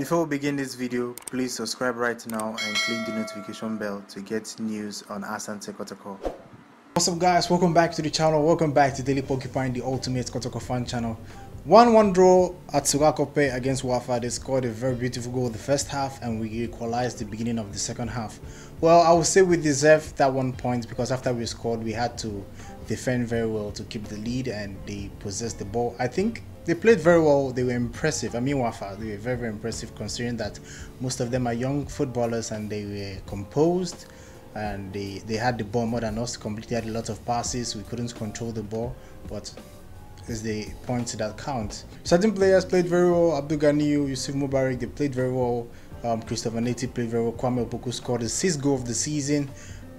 Before we begin this video, please subscribe right now and click the notification bell to get news on Asante Kotoko. What's up guys, welcome back to the channel, welcome back to Daily Porcupine, the ultimate Kotoko fan channel. 1-1 draw at Sugakope against WAFA. They scored a very beautiful goal the first half and we equalized the beginning of the second half. Well, I would say we deserved that 1 point because after we scored we had to defend very well to keep the lead and they possessed the ball. I think they played very well, they were impressive. I mean WAFA, they were very, very impressive considering that most of them are young footballers and they were composed and they had the ball more than us, completely had a lot of passes, we couldn't control the ball, but it's the points that count. Certain players played very well, Abdul Ganiyu, Yusuf Mubarak, they played very well, Christopher Nati played very well, Kwame Opoku scored the 6th goal of the season.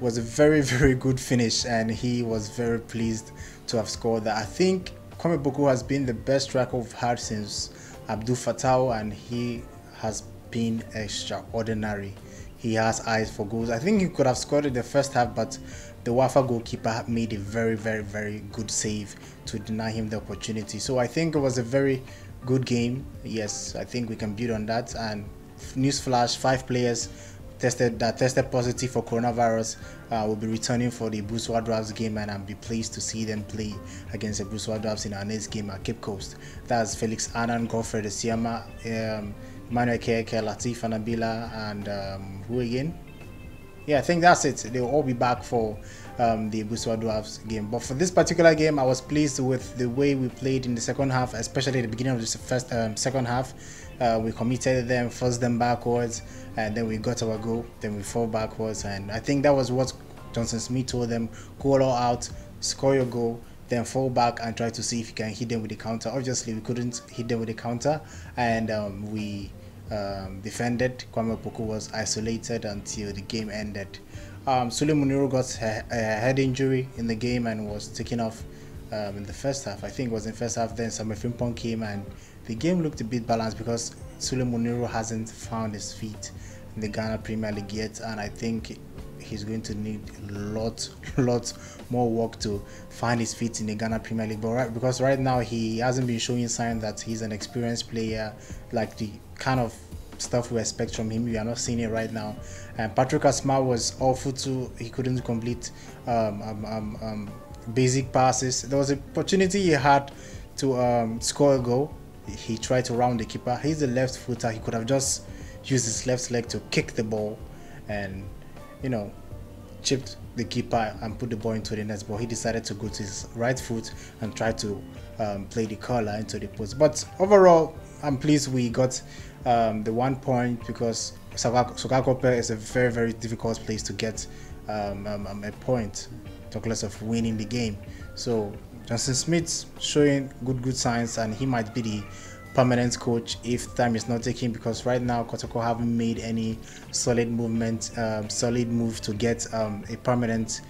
Was a very, very good finish and he was very pleased to have scored that. I think Kwame Opoku has been the best striker we've had since Abdul Fattah and he has been extraordinary. He has eyes for goals. I think he could have scored in the first half, but the WAFA goalkeeper made a very, very, very good save to deny him the opportunity. So I think it was a very good game. Yes, I think we can build on that. And newsflash, 5 players tested positive for coronavirus will be returning for the Buswa Drafts game, and I'll be pleased to see them play against the Buswa Drafts in our next game at Cape Coast. That's Felix Annan, Godfrey Siama, Manuel Keke, Latif Anabila, and who again? Yeah, I think that's it. They'll all be back for the Buswa Drafts game. But for this particular game, I was pleased with the way we played in the second half, especially at the beginning of the second half. We committed them, forced them backwards, and then we got our goal. Then we fall backwards, and I think that was what Johnson Smith told them: go all out, score your goal, then fall back and try to see if you can hit them with the counter. Obviously, we couldn't hit them with the counter, and we defended. Kwame Opoku was isolated until the game ended. Sule Muniru got a head injury in the game and was taken off in the first half. I think it was in the first half. Then Samuel Frimpong came and the game looked a bit balanced because Sule Muniru hasn't found his feet in the Ghana Premier League yet, and I think he's going to need lots more work to find his feet in the Ghana Premier League. But because right now he hasn't been showing signs that he's an experienced player, like the kind of stuff we expect from him. We are not seeing it right now. And Patrick Asma was awful too. He couldn't complete basic passes. There was an opportunity he had to score a goal. He tried to round the keeper. He's a left footer. He could have just used his left leg to kick the ball and, you know, chipped the keeper and put the ball into the net, but he decided to go to his right foot and try to play the curler into the post. But overall, I'm pleased we got the 1 point because Sugakope is a very, very difficult place to get a point, talk less of winning the game. So Johnson Smith showing good signs, and he might be the permanent coach if time is not taken, because right now Kotoko haven't made any solid move to get a permanent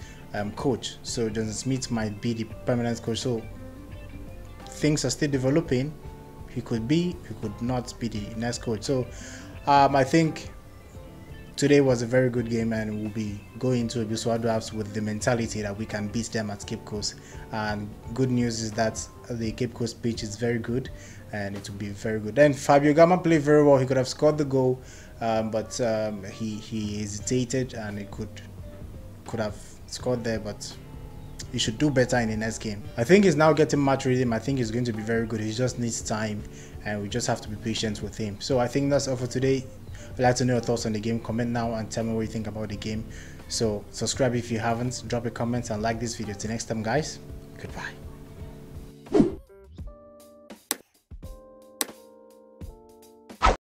coach. So Johnson Smith might be the permanent coach. So things are still developing. He could be, he could not be the next coach. So I think today was a very good game, and we'll be going to Buswa Drafts with the mentality that we can beat them at Cape Coast. And good news is that the Cape Coast pitch is very good and it will be very good. Then Fabio Gama played very well. He could have scored the goal, but he hesitated and he could have scored there, but he should do better in the next game. I think he's now getting match rhythm. I think he's going to be very good. He just needs time and we just have to be patient with him. So I think that's all for today. I'd like to know your thoughts on the game. Comment now and tell me what you think about the game. So subscribe if you haven't, drop a comment and like this video. Till next time guys, goodbye.